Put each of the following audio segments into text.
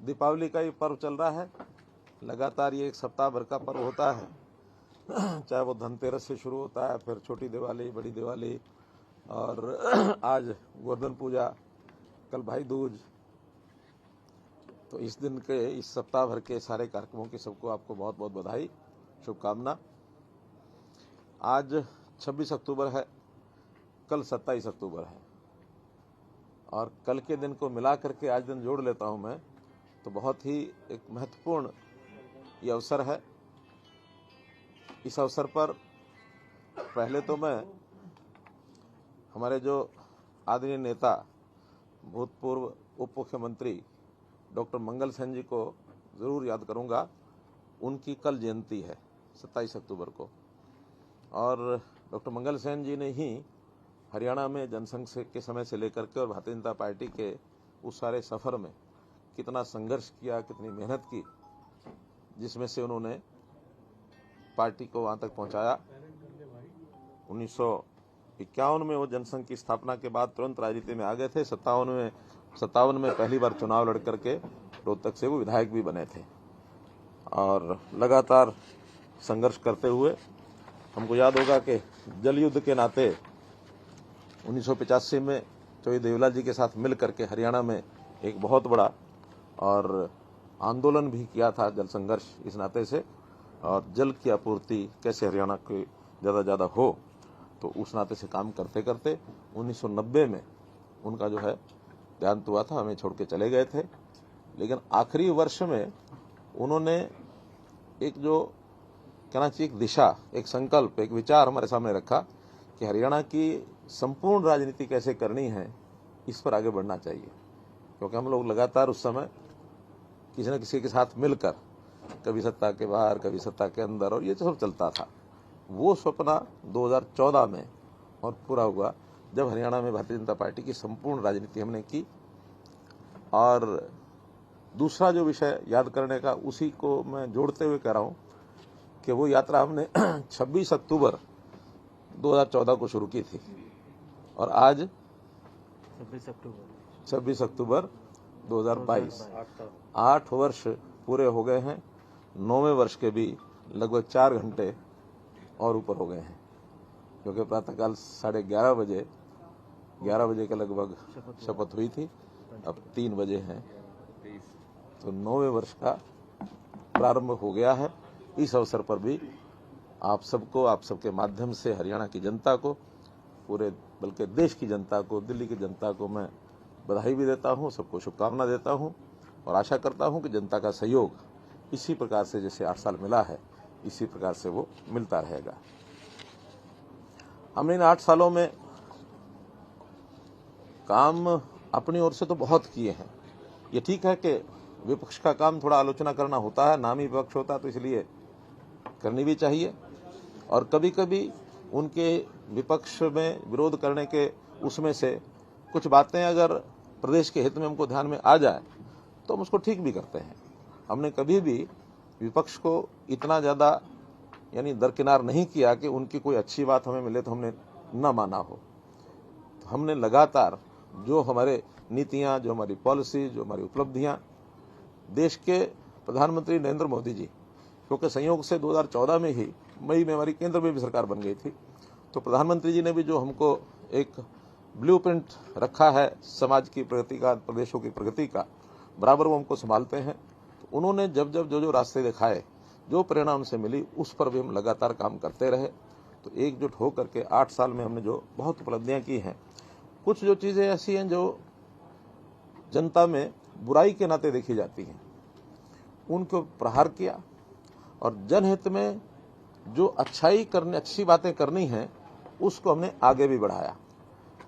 दीपावली का ये पर्व चल रहा है। लगातार ये एक सप्ताह भर का पर्व होता है, चाहे वो धनतेरस से शुरू होता है, फिर छोटी दिवाली, बड़ी दिवाली और आज गोवर्धन पूजा, कल भाई दूज। तो इस दिन के, इस सप्ताह भर के सारे कार्यक्रमों की सबको आपको बहुत बहुत बधाई, शुभकामना। आज 26 अक्टूबर है, कल 27 अक्टूबर है और कल के दिन को मिला करके आज दिन जोड़ लेता हूं मैं, तो बहुत ही एक महत्वपूर्ण ये अवसर है। इस अवसर पर पहले तो मैं हमारे जो आदरणीय नेता, भूतपूर्व उप मुख्यमंत्री डॉक्टर मंगल सेन जी को जरूर याद करूंगा। उनकी कल जयंती है 27 अक्टूबर को, और डॉक्टर मंगल सेन जी ने ही हरियाणा में जनसंघ के समय से लेकर के और भारतीय जनता पार्टी के उस सारे सफर में कितना संघर्ष किया, कितनी मेहनत की, जिसमें से उन्होंने पार्टी को वहां तक पहुंचाया। 1951 में वो जनसंघ की स्थापना के बाद तुरंत राजनीति में आ गए थे। 57 में पहली बार चुनाव लड़ करके रोहतक से वो विधायक भी बने थे और लगातार संघर्ष करते हुए, हमको याद होगा कि जल युद्ध के नाते 1985 में चौधरी देवीलाल जी के साथ मिल करके हरियाणा में एक बहुत बड़ा और आंदोलन भी किया था, जल संघर्ष इस नाते से, और जल की आपूर्ति कैसे हरियाणा के ज़्यादा हो, तो उस नाते से काम करते करते 1990 में उनका जो है देहांत हुआ था, हमें छोड़ के चले गए थे। लेकिन आखिरी वर्ष में उन्होंने एक जो कहना चाहिए, एक दिशा, एक संकल्प, एक विचार हमारे सामने रखा कि हरियाणा की संपूर्ण राजनीति कैसे करनी है, इस पर आगे बढ़ना चाहिए। क्योंकि हम लोग लगातार उस समय किसी न किसी के साथ मिलकर, कभी सत्ता के बाहर, कभी सत्ता के अंदर, और ये सब चलता था। वो सपना 2014 में और पूरा हुआ जब हरियाणा में भारतीय जनता पार्टी की संपूर्ण राजनीति हमने की। और दूसरा जो विषय याद करने का, उसी को मैं जोड़ते हुए कह रहा हूं कि वो यात्रा हमने 26 अक्टूबर 2014 को शुरू की थी और आज 26 अक्टूबर 2022, 8 वर्ष पूरे हो गए हैं। 9वें वर्ष के भी लगभग 4 घंटे और ऊपर हो गए हैं, क्योंकि प्रातःकाल 11:30 बजे के लगभग शपथ हुई थी, अब 3 बजे हैं, तो 9वें वर्ष का प्रारंभ हो गया है। इस अवसर पर भी आप सबको, आप सबके माध्यम से हरियाणा की जनता को, पूरे बल्कि देश की जनता को, दिल्ली की जनता को मैं बधाई भी देता हूं, सबको शुभकामना देता हूं और आशा करता हूं कि जनता का सहयोग इसी प्रकार से जैसे 8 साल मिला है, इसी प्रकार से वो मिलता रहेगा। हमने इन 8 सालों में काम अपनी ओर से तो बहुत किए हैं। ये ठीक है कि विपक्ष का काम थोड़ा आलोचना करना होता है, नाम ही विपक्ष होता है, तो इसलिए करनी भी चाहिए। और कभी कभी उनके विपक्ष में विरोध करने के उसमें से कुछ बातें अगर प्रदेश के हित में हमको ध्यान में आ जाए तो हम उसको ठीक भी करते हैं। हमने कभी भी विपक्ष को इतना ज़्यादा यानी दरकिनार नहीं किया कि उनकी कोई अच्छी बात हमें मिले तो हमने न माना हो। तो हमने लगातार जो हमारे नीतियां, जो हमारी पॉलिसी, जो हमारी उपलब्धियां, देश के प्रधानमंत्री नरेंद्र मोदी जी, क्योंकि संयोग से 2014 में ही मई में हमारी केंद्र में भी सरकार बन गई थी, तो प्रधानमंत्री जी ने भी जो हमको एक ब्लूप्रिंट रखा है समाज की प्रगति का, प्रदेशों की प्रगति का, बराबर वो हमको संभालते हैं। तो उन्होंने जब जो रास्ते दिखाए, जो परिणाम से मिली, उस पर भी हम लगातार काम करते रहे। तो एकजुट होकर के 8 साल में हमने जो बहुत उपलब्धियां की हैं, कुछ जो चीजें ऐसी हैं जो जनता में बुराई के नाते देखी जाती हैं, उनको प्रहार किया और जनहित में जो अच्छी बातें करनी हैं उसको हमने आगे भी बढ़ाया।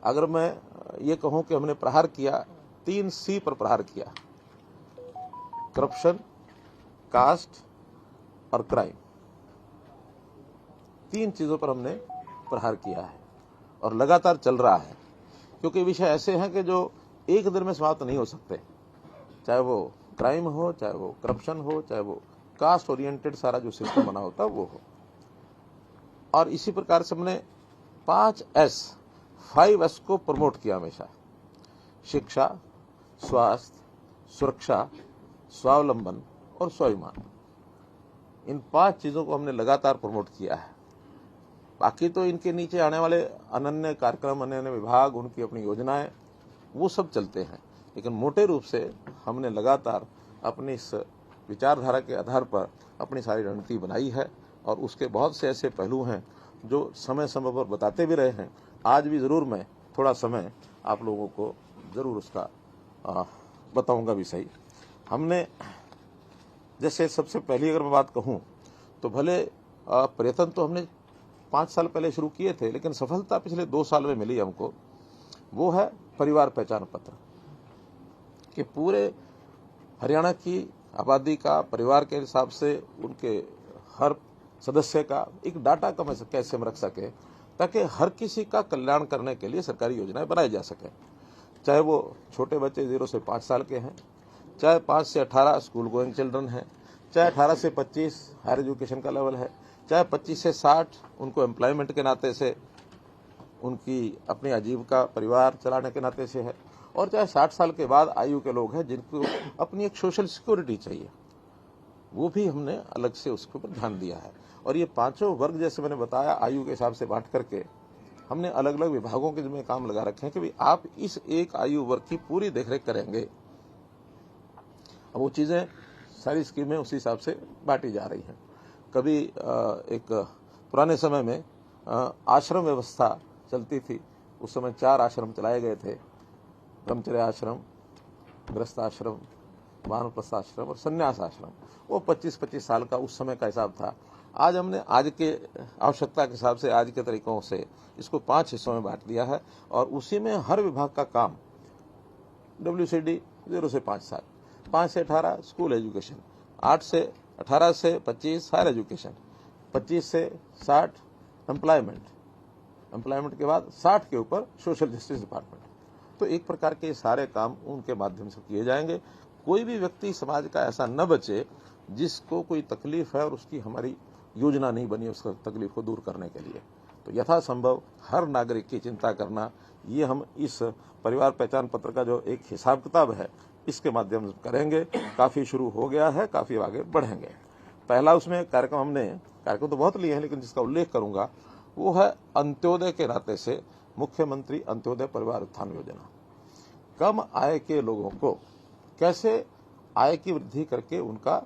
अगर मैं ये कहूं कि हमने प्रहार किया, 3 C पर प्रहार किया, करप्शन, कास्ट और क्राइम, 3 चीजों पर हमने प्रहार किया है और लगातार चल रहा है। क्योंकि विषय ऐसे हैं कि जो एक दिन में समाप्त नहीं हो सकते, चाहे वो क्राइम हो, चाहे वो करप्शन हो, चाहे वो कास्ट ओरिएंटेड सारा जो सिस्टम बना होता है वो हो। और इसी प्रकार से हमने 5S को प्रमोट किया हमेशा: शिक्षा, स्वास्थ्य, सुरक्षा, स्वावलंबन और स्वाभिमान, इन 5 चीजों को हमने लगातार प्रमोट किया है। बाकी तो इनके नीचे आने वाले अनन्य कार्यक्रम, अनन्य विभाग, उनकी अपनी योजनाएं, वो सब चलते हैं, लेकिन मोटे रूप से हमने लगातार अपनी इस विचारधारा के आधार पर अपनी सारी रणनीति बनाई है। और उसके बहुत से ऐसे पहलू हैं जो समय समय पर बताते भी रहे हैं। आज भी जरूर मैं थोड़ा समय आप लोगों को जरूर उसका बताऊंगा भी सही। हमने जैसे सबसे पहली अगर मैं बात कहूं तो भले प्रयत्न तो हमने 5 साल पहले शुरू किए थे, लेकिन सफलता पिछले 2 साल में मिली हमको। वो है परिवार पहचान पत्र, कि पूरे हरियाणा की आबादी का परिवार के हिसाब से उनके हर सदस्य का एक डाटा कैसे हम रख सके, ताकि हर किसी का कल्याण करने के लिए सरकारी योजनाएं बनाई जा सके। चाहे वो छोटे बच्चे 0 से 5 साल के हैं, चाहे 5 से 18 स्कूल गोइंग चिल्ड्रन हैं, चाहे 18 से 25 हायर एजुकेशन का लेवल है, चाहे 25 से 60 उनको एम्प्लॉयमेंट के नाते से उनकी अपनी आजीविका परिवार चलाने के नाते से है, और चाहे 60 साल के बाद आयु के लोग हैं जिनको अपनी एक सोशल सिक्योरिटी चाहिए, वो भी हमने अलग से उसके ऊपर ध्यान दिया है। और ये 5 वर्ग जैसे मैंने बताया आयु के हिसाब से बांट करके हमने अलग अलग विभागों के जिम्मे काम लगा रखे हैं कि भाई आप इस एक आयु वर्ग की पूरी देखरेख करेंगे। अब वो चीजें सारी स्कीमें उसी हिसाब से बांटी जा रही हैं। कभी एक पुराने समय में आश्रम व्यवस्था चलती थी, उस समय 4 आश्रम चलाए गए थे, ब्रह्मचर्य आश्रम, गृहस्थ आश्रम, वानप्रस्थ आश्रम और संन्यास आश्रम। वो 25-25 साल का उस समय का हिसाब था। आज हमने आज के आवश्यकता के हिसाब से आज के तरीकों से इसको 5 हिस्सों में बांट दिया है, और उसी में हर विभाग का काम WCD 0 से 5 साल, 5 से 18 स्कूल एजुकेशन, 8 से 18 से 25 हायर एजुकेशन, 25 से 60 एम्प्लॉयमेंट के बाद 60 के ऊपर सोशल जस्टिस डिपार्टमेंट। तो एक प्रकार के सारे काम उनके माध्यम से किए जाएंगे। कोई भी व्यक्ति समाज का ऐसा न बचे जिसको कोई तकलीफ है और उसकी हमारी योजना नहीं बनी उस तकलीफ को दूर करने के लिए। तो यथासंभव हर नागरिक की चिंता करना, ये हम इस परिवार पहचान पत्र का जो एक हिसाब किताब है इसके माध्यम से करेंगे। काफी शुरू हो गया है, काफी आगे बढ़ेंगे। पहला उसमें कार्यक्रम तो बहुत लिए हैं, लेकिन जिसका उल्लेख करूंगा वो है अंत्योदय के नाते से मुख्यमंत्री अंत्योदय परिवार उत्थान योजना। कम आय के लोगों को कैसे आय की वृद्धि करके उनका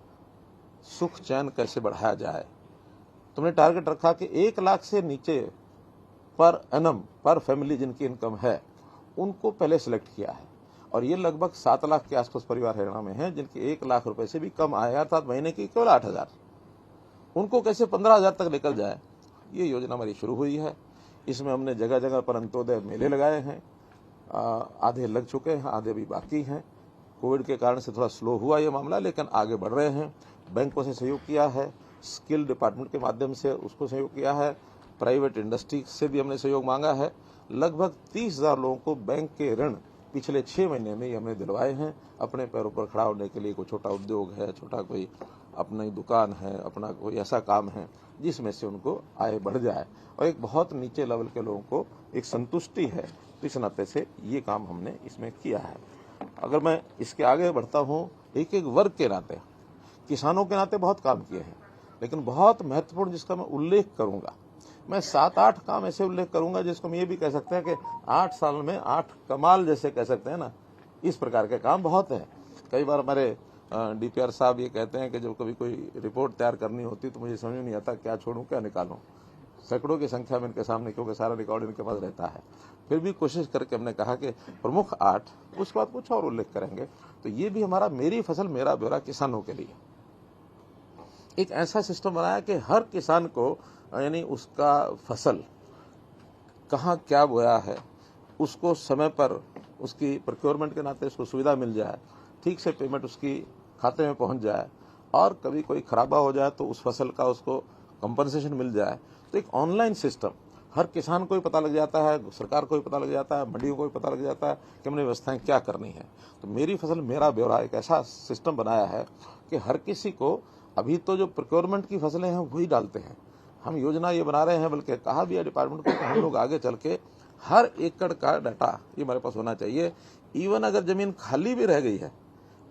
सुख चैन कैसे बढ़ाया जाए। तुमने टारगेट रखा कि 1 लाख से नीचे पर एनम पर फैमिली जिनकी इनकम है उनको पहले सिलेक्ट किया है, और ये लगभग 7 लाख के आसपास परिवार हरियाणा में हैं जिनकी 1 लाख रुपए से भी कम आय, अर्थात महीने की केवल 8,000, उनको कैसे 15,000 तक लेकर जाए, ये योजना हमारी शुरू हुई है। इसमें हमने जगह जगह पर अंत्योदय मेले लगाए हैं, आधे लग चुके हैं, आधे भी बाकी हैं। कोविड के कारण से थोड़ा स्लो हुआ ये मामला, लेकिन आगे बढ़ रहे हैं। बैंकों से सहयोग किया है, स्किल डिपार्टमेंट के माध्यम से उसको सहयोग किया है, प्राइवेट इंडस्ट्री से भी हमने सहयोग मांगा है। लगभग 30,000 लोगों को बैंक के ऋण पिछले 6 महीने में ही हमने दिलवाए हैं, अपने पैरों पर खड़ा होने के लिए। कोई छोटा उद्योग है, छोटा कोई अपनी दुकान है, अपना कोई ऐसा काम है जिसमें से उनको आय बढ़ जाए, और एक बहुत नीचे लेवल के लोगों को एक संतुष्टि है। तो इस नाते से ये काम हमने इसमें किया है। अगर मैं इसके आगे बढ़ता हूँ, एक एक वर्ग के नाते, किसानों के नाते बहुत काम किए हैं, लेकिन बहुत महत्वपूर्ण जिसका मैं उल्लेख करूंगा, मैं 7-8 काम ऐसे उल्लेख करूंगा जिसको हम ये भी कह सकते हैं कि 8 साल में 8 कमाल जैसे कह सकते हैं ना, इस प्रकार के काम बहुत हैं। कई बार हमारे DPR साहब ये कहते हैं कि जब कभी कोई रिपोर्ट तैयार करनी होती तो मुझे समझ में नहीं आता क्या छोड़ूं क्या निकालूं, सैकड़ों की संख्या में इनके सामने, क्योंकि सारा रिकॉर्ड इनके पास रहता है। फिर भी कोशिश करके हमने कहा कि प्रमुख 8, उसके बाद कुछ और उल्लेख करेंगे। तो ये भी हमारा मेरी फसल मेरा ब्यौरा किसानों के लिए एक ऐसा सिस्टम बनाया कि हर किसान को, यानी उसका फसल कहाँ क्या बोया है उसको समय पर उसकी प्रोक्योरमेंट के नाते उसको सुविधा मिल जाए, ठीक से पेमेंट उसकी खाते में पहुंच जाए, और कभी कोई खराबा हो जाए तो उस फसल का उसको कंपनसेशन मिल जाए। तो एक ऑनलाइन सिस्टम हर किसान को भी पता लग जाता है, सरकार को भी पता लग जाता है, मंडियों को भी पता लग जाता है कि हमने व्यवस्थाएं क्या करनी है। तो मेरी फसल मेरा ब्यौरा एक ऐसा सिस्टम बनाया है कि हर किसी को, अभी तो जो प्रोक्योरमेंट की फसलें हैं वही डालते हैं, हम योजना ये बना रहे हैं, बल्कि कहा भी है डिपार्टमेंट को कि हम लोग आगे चल के हर एकड़ का डाटा ये हमारे पास होना चाहिए। इवन अगर जमीन खाली भी रह गई है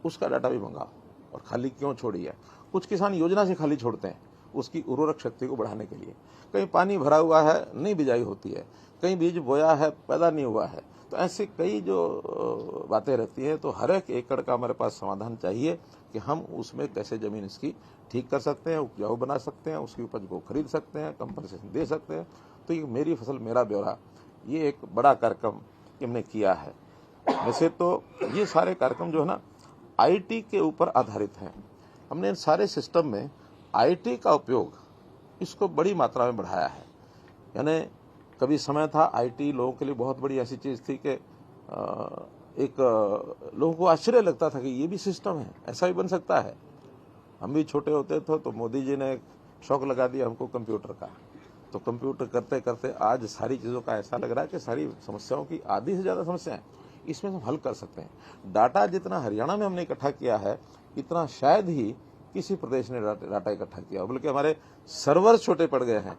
उसका डाटा भी मंगाओ, और खाली क्यों छोड़ी है। कुछ किसान योजना से खाली छोड़ते हैं उसकी उर्वरक शक्ति को बढ़ाने के लिए। कहीं पानी भरा हुआ है, नहीं बिजाई होती है, कहीं बीज बोया है, पैदा नहीं हुआ है। तो ऐसे कई जो बातें रहती है, तो हर एक एकड़ का हमारे पास समाधान चाहिए कि हम उसमें कैसे जमीन इसकी ठीक कर सकते हैं, उपजाऊ बना सकते हैं, उसकी उपज को खरीद सकते हैं, कंपनसेशन दे सकते हैं। तो ये मेरी फसल मेरा ब्यौरा, ये एक बड़ा कार्यक्रम हमने किया है। वैसे तो ये सारे कार्यक्रम जो है ना आईटी के ऊपर आधारित हैं। हमने इन सारे सिस्टम में आईटी का उपयोग इसको बड़ी मात्रा में बढ़ाया है। यानी कभी समय था आईटी लोगों के लिए बहुत बड़ी ऐसी चीज़ थी कि एक लोगों को आश्चर्य लगता था कि ये भी सिस्टम है, ऐसा भी बन सकता है। हम भी छोटे होते थे तो मोदी जी ने शौक लगा दिया हमको कंप्यूटर का, तो कंप्यूटर करते करते आज सारी चीज़ों का ऐसा लग रहा है कि सारी समस्याओं की आधी से ज़्यादा समस्याएं इसमें हम हल कर सकते हैं। डाटा जितना हरियाणा में हमने इकट्ठा किया है इतना शायद ही किसी प्रदेश ने डाटा इकट्ठा किया, बल्कि हमारे सर्वर छोटे पड़ गए हैं।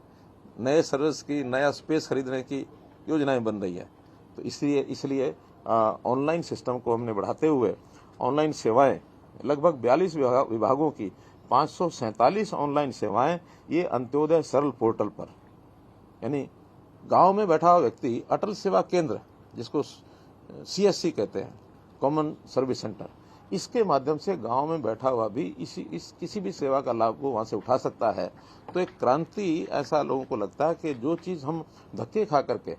नए सर्विस की, नया स्पेस खरीदने की योजनाएं बन रही है। तो इसलिए ऑनलाइन सिस्टम को हमने बढ़ाते हुए ऑनलाइन सेवाएं लगभग 42 विभागों की 547 ऑनलाइन सेवाएं ये अंत्योदय सरल पोर्टल पर, यानी गांव में बैठा हुआ व्यक्ति अटल सेवा केंद्र जिसको CSC कहते हैं, कॉमन सर्विस सेंटर, इसके माध्यम से गांव में बैठा हुआ भी किसी भी सेवा का लाभ वो वहां से उठा सकता है। तो एक क्रांति ऐसा लोगों को लगता है कि जो चीज़ हम धक्के खा करके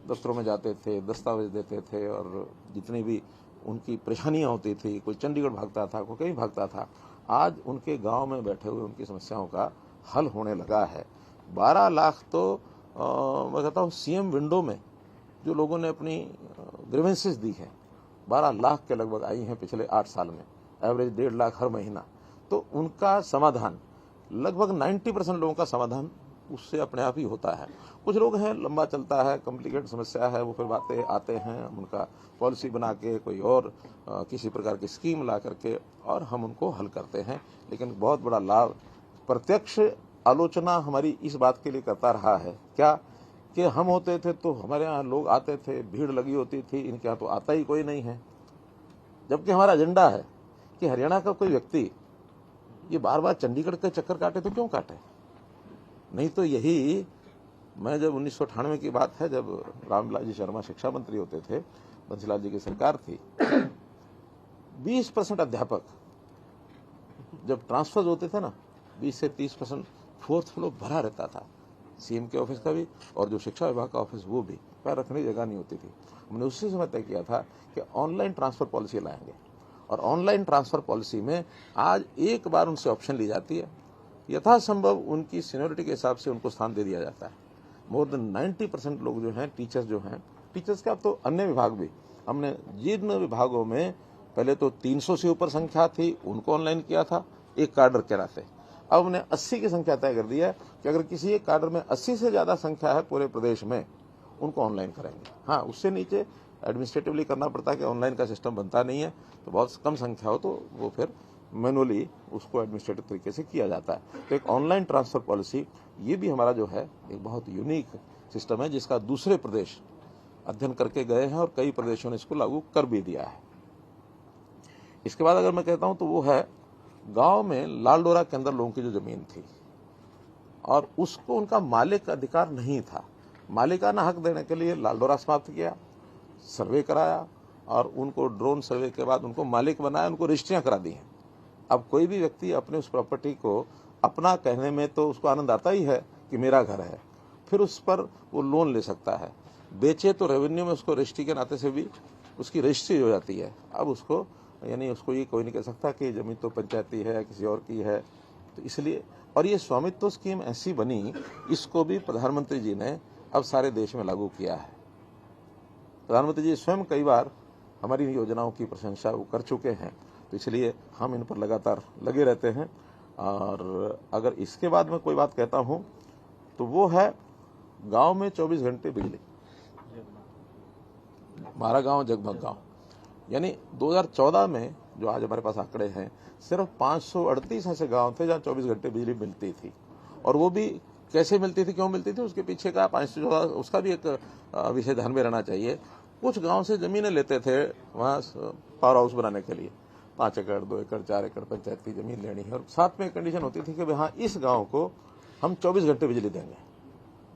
दफ्तरों में जाते थे, दस्तावेज देते थे और जितनी भी उनकी परेशानियां होती थी, कोई चंडीगढ़ भागता था, कोई कहीं भागता था, आज उनके गांव में बैठे हुए उनकी समस्याओं का हल होने लगा है। 12 लाख तो मैं कहता हूँ CM विंडो में जो लोगों ने अपनी ग्रीवेंसेस दी है 12 लाख के लगभग आई हैं पिछले 8 साल में, एवरेज 1.5 लाख हर महीना। तो उनका समाधान लगभग 90% लोगों का समाधान उससे अपने आप ही होता है। कुछ लोग हैं लंबा चलता है, कॉम्प्लिकेटेड समस्या है, वो फिर बातें आते हैं, उनका पॉलिसी बना के कोई और किसी प्रकार की स्कीम ला करके और हम उनको हल करते हैं। लेकिन बहुत बड़ा लाभ प्रत्यक्ष आलोचना हमारी इस बात के लिए करता रहा है क्या कि हम होते थे तो हमारे यहाँ लोग आते थे, भीड़ लगी होती थी, इनके यहाँ तो आता ही कोई नहीं है। जबकि हमारा एजेंडा है कि हरियाणा का कोई व्यक्ति ये बार बार चंडीगढ़ के चक्कर काटे तो क्यों काटे। नहीं तो यही मैं जब 1998 की बात है, जब रामविलास जी शर्मा शिक्षा मंत्री होते थे, बंसीलाल जी की सरकार थी, 20% अध्यापक जब ट्रांसफर होते थे ना 20 से 30% फोर्थ फ्लोर भरा रहता था, CM के ऑफिस का भी और जो शिक्षा विभाग का ऑफिस वो भी, पैर रखने की जगह नहीं होती थी। हमने उसी समय तय किया था कि ऑनलाइन ट्रांसफर पॉलिसी लाएंगे और ऑनलाइन ट्रांसफर पॉलिसी में आज एक बार उनसे ऑप्शन ली जाती है, यथासंभव उनकी सीनियरिटी के हिसाब से उनको स्थान दे दिया जाता है। मोर देन 90% लोग जो हैं टीचर्स जो हैं, टीचर्स का तो अन्य विभाग भी, हमने जिन विभागों में पहले तो 300 से ऊपर संख्या थी उनको ऑनलाइन किया था एक कार्डर के नाते, अब हमने 80 की संख्या तय कर दी है कि अगर किसी एक कार्डर में 80 से ज्यादा संख्या है पूरे प्रदेश में उनको ऑनलाइन करेंगे। हाँ, उससे नीचे एडमिनिस्ट्रेटिवली करना पड़ता है कि ऑनलाइन का सिस्टम बनता नहीं है, तो बहुत कम संख्या हो तो वो फिर मैनुअली उसको एडमिनिस्ट्रेटिव तरीके से किया जाता है। तो एक ऑनलाइन ट्रांसफर पॉलिसी ये भी हमारा जो है एक बहुत यूनिक सिस्टम है जिसका दूसरे प्रदेश अध्ययन करके गए हैं और कई प्रदेशों ने इसको लागू कर भी दिया है। इसके बाद अगर मैं कहता हूं तो वो है गांव में लालडोरा के अंदर लोगों की जो जमीन थी और उसको उनका मालिक अधिकार नहीं था, मालिकाना हक देने के लिए लालडोरा समाप्त किया, सर्वे कराया और उनको ड्रोन सर्वे के बाद उनको मालिक बनाया, उनको रजिस्ट्रियां करा दी हैं। अब कोई भी व्यक्ति अपने उस प्रॉपर्टी को अपना कहने में तो उसको आनंद आता ही है कि मेरा घर है, फिर उस पर वो लोन ले सकता है, बेचे तो रेवेन्यू में उसको रजिस्ट्री के नाते से भी उसकी रजिस्ट्री हो जाती है। अब उसको यानी उसको ये कोई नहीं कह सकता कि जमीन तो पंचायती है किसी और की है। तो इसलिए और ये स्वामित्व स्कीम ऐसी बनी, इसको भी प्रधानमंत्री जी ने अब सारे देश में लागू किया है। प्रधानमंत्री जी स्वयं कई बार हमारी योजनाओं की प्रशंसा वो कर चुके हैं, तो इसलिए हम इन पर लगातार लगे रहते हैं। और अगर इसके बाद में कोई बात कहता हूं तो वो है गांव में 24 घंटे बिजली। हमारा गांव जगमग गांव, यानी 2014 में जो आज हमारे पास आंकड़े हैं, सिर्फ 538 ऐसे गांव थे जहां 24 घंटे बिजली मिलती थी। और वो भी कैसे मिलती थी, क्यों मिलती थी, उसके पीछे का 514 उसका भी एक विषय ध्यान में रहना चाहिए। कुछ गांव से जमीनें लेते थे वहां पावर हाउस बनाने के लिए, 5 एकड़ 2 एकड़ 4 एकड़ पंचायत की जमीन लेनी है, और साथ में कंडीशन होती थी कि भाई हाँ इस गांव को हम 24 घंटे बिजली देंगे।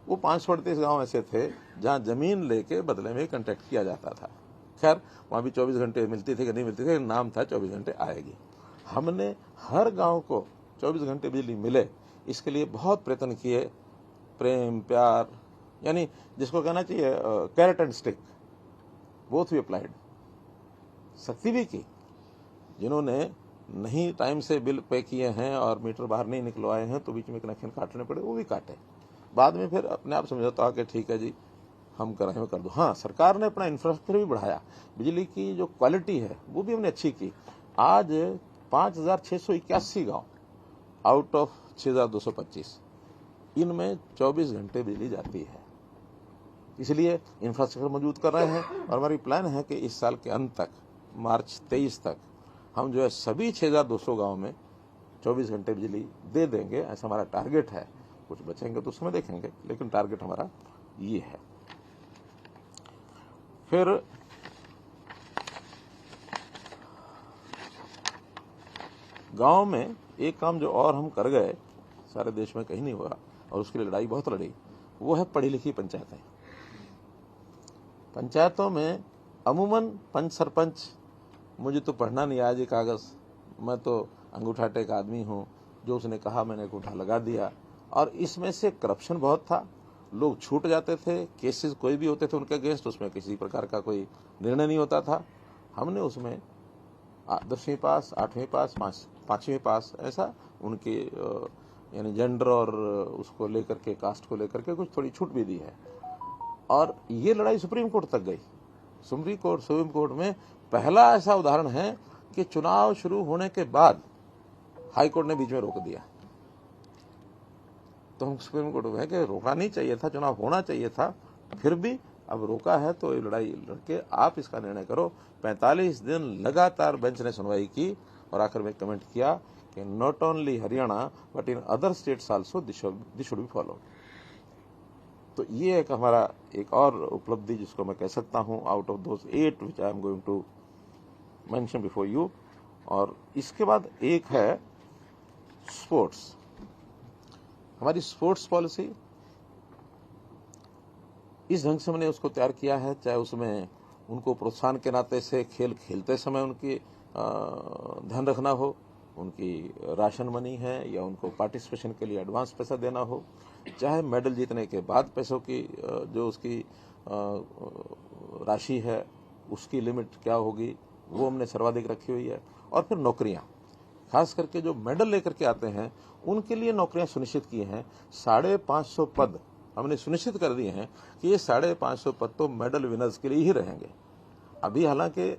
वो 538 गांव ऐसे थे जहां जमीन लेके बदले में कॉन्ट्रैक्ट किया जाता था। खैर वहां भी 24 घंटे मिलती थी कि नहीं मिलती थी, नाम था 24 घंटे आएगी। हमने हर गांव को 24 घंटे बिजली मिले इसके लिए बहुत प्रयत्न किए, प्रेम प्यार, यानी जिसको कहना चाहिए carrot and stick, both we applied. सख्ती भी की, जिन्होंने नहीं टाइम से बिल पे किए हैं और मीटर बाहर नहीं निकलवाए हैं तो बीच में कनेक्शन काटने पड़े, वो भी काटे। बाद में फिर अपने आप समझौता कि ठीक है जी हम कर रहे हैं कर दो। हाँ, सरकार ने अपना इंफ्रास्ट्रक्चर भी बढ़ाया, बिजली की जो क्वालिटी है वो भी हमने अच्छी की। आज 5681 गांव आउट ऑफ 6225 इनमें 24 घंटे बिजली जाती है। इसलिए इंफ्रास्ट्रक्चर मजबूत कर रहे हैं और हमारी प्लान है कि इस साल के अंत तक, मार्च 23 तक, हम जो है सभी 6200 गांव में 24 घंटे बिजली दे देंगे, ऐसा हमारा टारगेट है। कुछ बचेंगे तो उसमें देखेंगे, लेकिन टारगेट हमारा ये है। फिर गांव में एक काम जो और हम कर गए, सारे देश में कहीं नहीं हुआ और उसके लिए लड़ाई बहुत लड़ी, वो है पढ़ी लिखी पंचायतें। पंचायतों में अमूमन पंच सरपंच, मुझे तो पढ़ना नहीं आया जी कागज, मैं तो अंगूठा टेक आदमी हूं, जो उसने कहा मैंने अंगूठा लगा दिया। और इसमें से करप्शन बहुत था, लोग छूट जाते थे, केसेस कोई भी होते थे उनके अगेंस्ट, उसमें किसी प्रकार का कोई निर्णय नहीं होता था। हमने उसमें 10वीं पास, 8वीं पास, 5वीं पास, ऐसा उनके यानी जेंडर और उसको लेकर के, कास्ट को लेकर के कुछ थोड़ी छूट भी दी है। और ये लड़ाई सुप्रीम कोर्ट तक गई। सुप्रीम कोर्ट में पहला ऐसा उदाहरण है कि चुनाव शुरू होने के बाद हाई कोर्ट ने बीच में रोक दिया। तो हम सुप्रीम कोर्ट में है कि रोकना नहीं चाहिए था, चुनाव होना चाहिए था, फिर भी अब रोका है तो ये लड़ाई लड़के आप इसका निर्णय करो। 45 दिन लगातार बेंच ने सुनवाई की और आखिर में कमेंट किया कि not only Haryana but in other states also this should be follow. तो ये एक हमारा एक और उपलब्धि जिसको मैं कह सकता हूं, out of those 8 which I am going to mention before you. और इसके बाद एक है स्पोर्ट्स। हमारी स्पोर्ट्स पॉलिसी इस ढंग से मैंने उसको तैयार किया है, चाहे उसमें उनको प्रोत्साहन के नाते से खेल खेलते समय उनकी ध्यान रखना हो, उनकी राशन मनी है या उनको पार्टिसिपेशन के लिए एडवांस पैसा देना हो, चाहे मेडल जीतने के बाद पैसों की जो उसकी राशि है उसकी लिमिट क्या होगी वो हमने सर्वाधिक रखी हुई है। और फिर नौकरियां, खास करके जो मेडल लेकर के आते हैं उनके लिए नौकरियां सुनिश्चित की हैं। 550 पद हमने सुनिश्चित कर दिए हैं कि ये 550 पद तो मेडल विनर्स के लिए ही रहेंगे। अभी हालांकि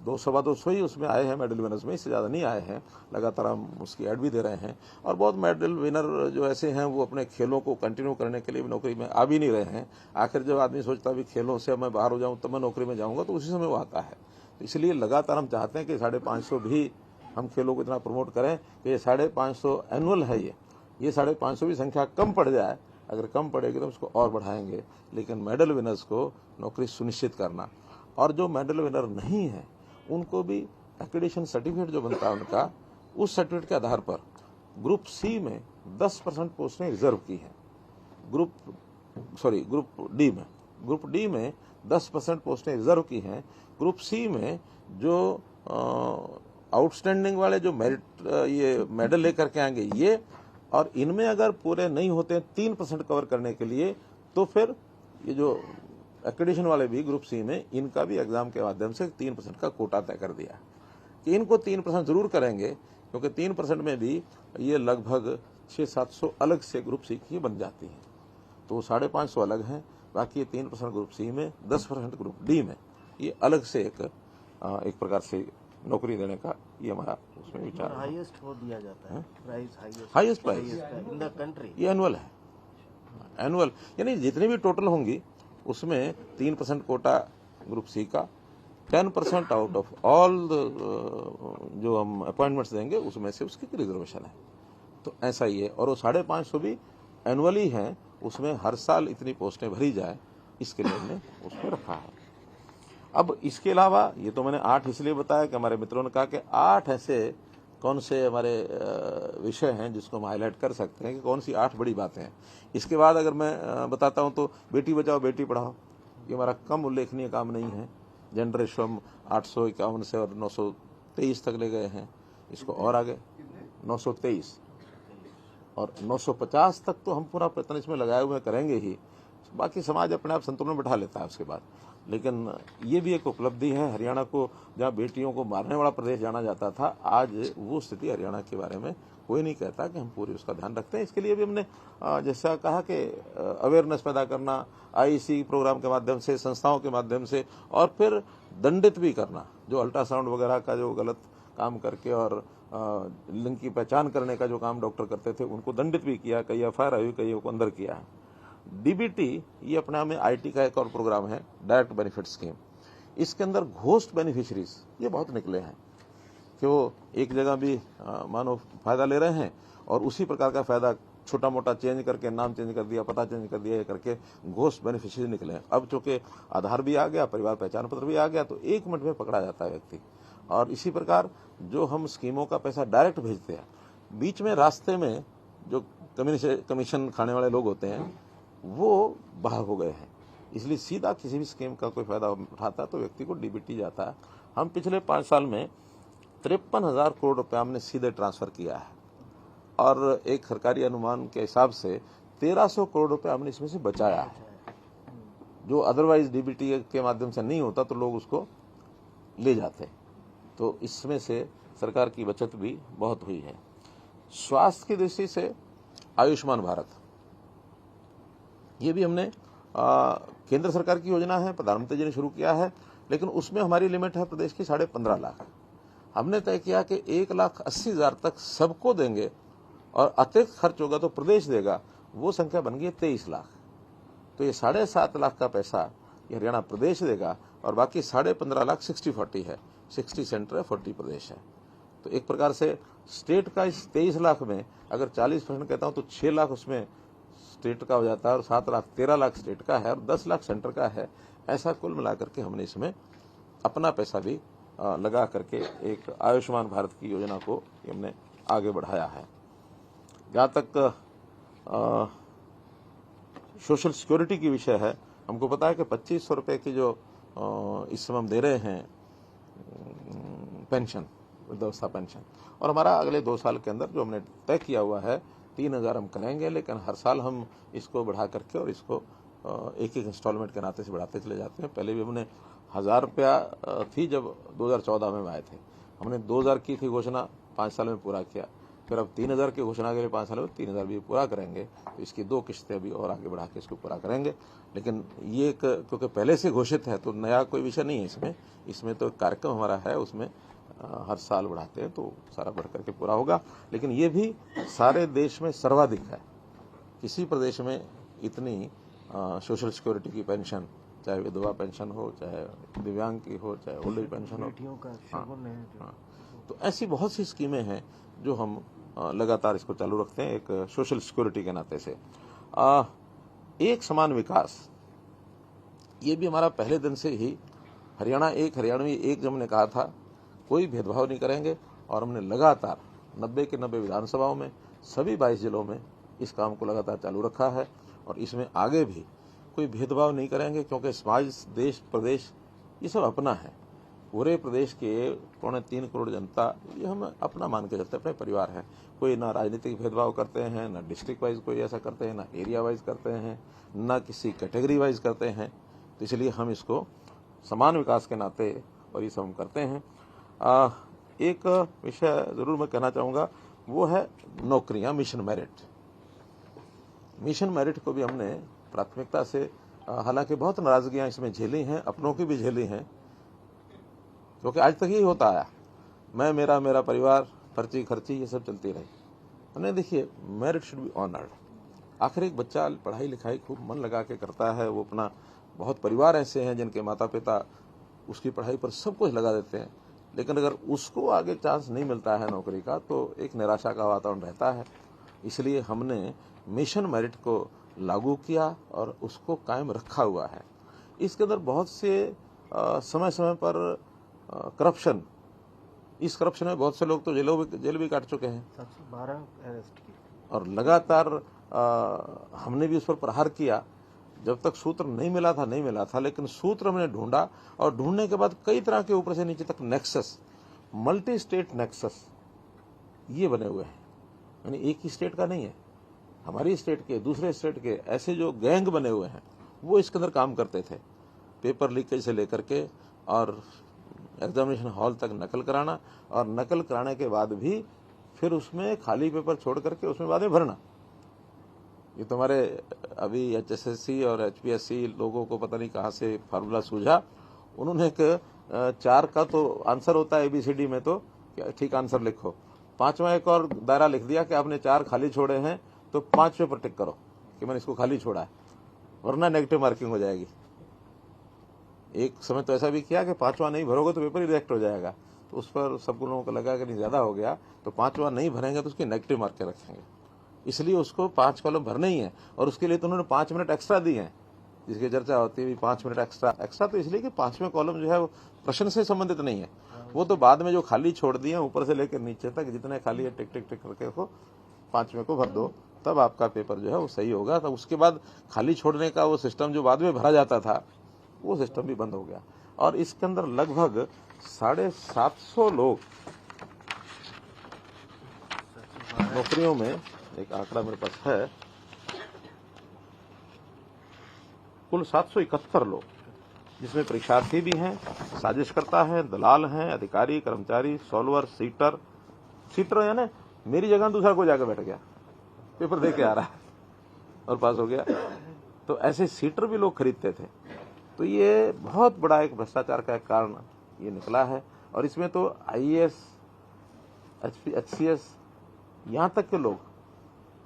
200 ही उसमें आए हैं मेडल विनर्स में, इससे ज़्यादा नहीं आए हैं। लगातार हम उसकी ऐड भी दे रहे हैं और बहुत मेडल विनर जो ऐसे हैं वो अपने खेलों को कंटिन्यू करने के लिए भी नौकरी में आ भी नहीं रहे हैं। आखिर जब आदमी सोचता है भी खेलों से मैं बाहर हो जाऊँ तो मैं नौकरी में जाऊँगा, तो उसी समय वो आता है। तो इसलिए लगातार हम चाहते हैं कि 550 भी हम खेलों को इतना प्रमोट करें कि ये 550 एनुअल है। ये 550 भी संख्या कम पड़ जाए, अगर कम पड़ेगी तो उसको और बढ़ाएंगे, लेकिन मेडल विनर्स को नौकरी सुनिश्चित करना। और जो मेडल विनर नहीं है उनको भी एक्रेडिटेशन सर्टिफिकेट जो बनता है उनका, उस सर्टिफिकेट के आधार पर ग्रुप सी में 10% पोस्टें रिजर्व की हैं। ग्रुप डी में 10% पोस्टें रिजर्व की हैं। ग्रुप सी में जो आउटस्टैंडिंग वाले जो मेरिट ये मेडल लेकर के आएंगे ये, और इनमें अगर पूरे नहीं होते 3% कवर करने के लिए, तो फिर ये जो एक्रेडिटेशन वाले भी ग्रुप सी में, इनका भी एग्जाम के माध्यम से 3% का कोटा तय कर दिया कि इनको 3% जरूर करेंगे, क्योंकि 3% में भी ये लगभग 600-700 अलग से ग्रुप सी की बन जाती हैं। तो 550 अलग हैं, बाकी 3% ग्रुप सी में, 10% ग्रुप डी में, ये अलग से एक प्रकार से नौकरी देने का ये हमारा उसमें विचार है। हाईएस्ट वो दिया जाता है price, highest price in the country, ये एनुअल है। एनुअल यानी जितनी भी टोटल होंगी उसमें 3% कोटा ग्रुप सी का, 10% आउट ऑफ ऑल जो हम अपॉइंटमेंट्स देंगे उसमें से उसकी रिजर्वेशन है। तो ऐसा ही है। और वो 550 भी एनुअली हैं, उसमें हर साल इतनी पोस्टें भरी जाए, इसके लिए हमने उसमें रखा है। अब इसके अलावा ये तो मैंने 8 इसलिए बताया कि हमारे मित्रों ने कहा कि 8 ऐसे कौन से हमारे विषय हैं जिसको हम हाईलाइट कर सकते हैं कि कौन सी 8 बड़ी बातें हैं। इसके बाद अगर मैं बताता हूं तो बेटी बचाओ बेटी पढ़ाओ, ये हमारा कम उल्लेखनीय काम नहीं है। जेंडर रेशो हम 851 से और 923 तक ले गए हैं, इसको और आगे 923 और 950 तक तो हम पूरा प्रयत्न इसमें लगाए हुए करेंगे ही। बाकी समाज अपने आप संतुलन बिठा लेता है उसके बाद। लेकिन ये भी एक उपलब्धि है हरियाणा को, जहाँ बेटियों को मारने वाला प्रदेश जाना जाता था, आज वो स्थिति हरियाणा के बारे में कोई नहीं कहता कि हम पूरी उसका ध्यान रखते हैं। इसके लिए भी हमने जैसा कहा कि अवेयरनेस पैदा करना, आईसी प्रोग्राम के माध्यम से, संस्थाओं के माध्यम से, और फिर दंडित भी करना जो अल्ट्रासाउंड वगैरह का जो गलत काम करके और लिंग की पहचान करने का जो काम डॉक्टर करते थे उनको दंडित भी किया, कई एफआईआर हुई, कई को अंदर किया है। डीबीटी ये अपने आप में आईटी का एक और प्रोग्राम है, डायरेक्ट बेनिफिट स्कीम। इसके अंदर घोस्ट बेनिफिशरीज ये बहुत निकले हैं कि वो एक जगह भी मानो फायदा ले रहे हैं और उसी प्रकार का फायदा छोटा मोटा चेंज करके, नाम चेंज कर दिया, पता चेंज कर दिया, करके घोस्ट बेनिफिशरी निकले हैं। अब चूंकि आधार भी आ गया, परिवार पहचान पत्र भी आ गया, तो 1 मिनट में पकड़ा जाता है व्यक्ति। और इसी प्रकार जो हम स्कीमों का पैसा डायरेक्ट भेजते हैं, बीच में रास्ते में जो कमीशन खाने वाले लोग होते हैं वो बाहर हो गए हैं, इसलिए सीधा किसी भी स्कीम का कोई फायदा उठाता है तो व्यक्ति को डीबीटी जाता है। हम पिछले 5 साल में 53,000 करोड़ रुपया हमने सीधे ट्रांसफर किया है और एक सरकारी अनुमान के हिसाब से 1300 करोड़ रुपया हमने इसमें से बचाया है, जो अदरवाइज डीबीटी के माध्यम से नहीं होता तो लोग उसको ले जाते। तो इसमें से सरकार की बचत भी बहुत हुई है। स्वास्थ्य की दृष्टि से आयुष्मान भारत, ये भी हमने केंद्र सरकार की योजना है, प्रधानमंत्री जी ने शुरू किया है, लेकिन उसमें हमारी लिमिट है प्रदेश की 15.5 लाख। हमने तय किया कि 1,80,000 तक सबको देंगे और अतिरिक्त खर्च होगा तो प्रदेश देगा, वो संख्या बन गई 23 लाख। तो ये 7.5 लाख का पैसा ये हरियाणा प्रदेश देगा और बाकी 15.5 लाख 60-40 है, 60 सेंटर है, 40 प्रदेश है। तो एक प्रकार से स्टेट का इस 23 लाख में अगर 40% कहता हूं तो 6 लाख उसमें स्टेट का हो जाता है और 7 लाख 13 लाख स्टेट का है और 10 लाख सेंटर का है। ऐसा कुल मिलाकर के हमने इसमें अपना पैसा भी लगा करके एक आयुष्मान भारत की योजना को हमने आगे बढ़ाया है। जहाँ तक सोशल सिक्योरिटी की विषय है, हमको पता है कि 2500 रुपये की जो इस समय हम दे रहे हैं पेंशन, वृद्धावस्था पेंशन, और हमारा अगले 2 साल के अंदर जो हमने तय किया हुआ है 3,000 हम करेंगे, लेकिन हर साल हम इसको बढ़ा करके और इसको एक इंस्टॉलमेंट के नाते से बढ़ाते चले जाते हैं। पहले भी हमने 1,000 रुपया थी जब 2014 में आए थे, हमने 2,000 की थी घोषणा, 5 साल में पूरा किया। फिर अब 3,000 की घोषणा के लिए 5 साल में 3,000 भी पूरा करेंगे, तो इसकी 2 किस्तें अभी और आगे बढ़ा के इसको पूरा करेंगे। लेकिन ये क्योंकि पहले से घोषित है तो नया कोई विषय नहीं है इसमें तो कार्यक्रम हमारा है, उसमें हर साल बढ़ाते हैं तो सारा बढ़ करके पूरा होगा। लेकिन ये भी सारे देश में सर्वाधिक है, किसी प्रदेश में इतनी सोशल सिक्योरिटी की पेंशन, चाहे विधवा पेंशन हो, चाहे दिव्यांग की हो, चाहे ओल्ड एज पेंशन हो, तो ऐसी बहुत सी स्कीमें हैं जो हम लगातार इसको चालू रखते हैं एक सोशल सिक्योरिटी के नाते से। एक समान विकास, ये भी हमारा पहले दिन से ही हरियाणा एक, हरियाणवी एक, जब हमने कहा था कोई भेदभाव नहीं करेंगे, और हमने लगातार 90 के 90 विधानसभाओं में सभी 22 जिलों में इस काम को लगातार चालू रखा है और इसमें आगे भी कोई भेदभाव नहीं करेंगे, क्योंकि समाज, देश, प्रदेश ये सब अपना है। पूरे प्रदेश के 3.25 करोड़ जनता ये हम अपना मान के चलते, अपने परिवार है। कोई ना राजनीतिक भेदभाव करते हैं, ना डिस्ट्रिक्ट वाइज कोई ऐसा करते हैं, ना एरिया वाइज करते हैं, ना किसी कैटेगरी वाइज करते हैं। तो इसलिए हम इसको समान विकास के नाते और ये सब हम करते हैं। एक विषय जरूर मैं कहना चाहूँगा, वो है नौकरियाँ, मिशन मेरिट। मिशन मेरिट को भी हमने प्राथमिकता से, हालांकि बहुत नाराजगियाँ इसमें झेली हैं, अपनों की भी झेली हैं, क्योंकि आज तक यही होता आया, मैं मेरा, मेरा परिवार, पर्ची खर्ची, ये सब चलती रही। हमने देखिए मेरिट शुड बी ऑनर्ड। आखिर एक बच्चा पढ़ाई लिखाई खूब मन लगा के करता है, वो अपना, बहुत परिवार ऐसे हैं जिनके माता पिता उसकी पढ़ाई पर सब कुछ लगा देते हैं, लेकिन अगर उसको आगे चांस नहीं मिलता है नौकरी का तो एक निराशा का वातावरण रहता है। इसलिए हमने मिशन मेरिट को लागू किया और उसको कायम रखा हुआ है। इसके अंदर बहुत से समय समय पर करप्शन, इस करप्शन में बहुत से लोग तो जेल भी काट चुके हैं 712 अरेस्ट किए और लगातार हमने भी उस पर प्रहार किया। जब तक सूत्र नहीं मिला था, लेकिन सूत्र हमने ढूंढा और ढूंढने के बाद कई तरह के ऊपर से नीचे तक नेक्सस, मल्टी स्टेट नेक्सस ये बने हुए हैं। यानी एक ही स्टेट का नहीं है, हमारी स्टेट के, दूसरे स्टेट के, ऐसे जो गैंग बने हुए हैं वो इसके अंदर काम करते थे। पेपर लीकेज से लेकर के और एग्जामिनेशन हॉल तक नकल कराना, और नकल कराने के बाद भी फिर उसमें खाली पेपर छोड़ करके उसमें बाद में भरना। ये तुम्हारे अभी HSSC और HPSC लोगों को पता नहीं कहाँ से फार्मूला सूझा। उन्होंने एक 4 का तो आंसर होता है ABCD में, तो ठीक आंसर लिखो। 5वां एक और दायरा लिख दिया कि आपने 4 खाली छोड़े हैं तो 5वें पर टिक करो कि मैंने इसको खाली छोड़ा है, वरना नेगेटिव मार्किंग हो जाएगी। एक समय तो ऐसा भी किया कि 5वां नहीं भरोगे तो पेपर ही रिजेक्ट हो जाएगा। तो उस पर सब लोगों को लगा कि नहीं, ज्यादा हो गया, तो 5वां नहीं भरेंगे तो उसकी नेगेटिव मार्कें रखेंगे, इसलिए उसको 5 कॉलम भरने ही है। और उसके लिए तो उन्होंने 5 मिनट एक्स्ट्रा दिए हैं, जिसकी चर्चा होती है 5 मिनट एक्स्ट्रा तो इसलिए कि 5वें कॉलम जो है वो प्रश्न से संबंधित नहीं है, वो तो बाद में जो खाली छोड़ दिए ऊपर से लेकर नीचे तक जितने खाली है टिक टिक टिक करके उसको 5वें को भर दो, तब आपका पेपर जो है वो सही होगा। तब उसके बाद खाली छोड़ने का वो सिस्टम जो बाद में भरा जाता था वो सिस्टम भी बंद हो गया। और इसके अंदर लगभग 750 लोग नौकरियों में, एक आंकड़ा मेरे पास है, कुल 771 लोग, जिसमें परीक्षार्थी भी हैं, साजिशकर्ता हैं, दलाल हैं, अधिकारी, कर्मचारी, सॉल्वर, सीटर यानी मेरी जगह दूसरा कोई जाकर बैठ गया, पेपर दे के आ रहा है और पास हो गया। तो ऐसे सीटर भी लोग खरीदते थे। तो ये बहुत बड़ा एक भ्रष्टाचार का एक कारण ये निकला है। और इसमें तो IAS, HCS, यहाँ तक के लोग,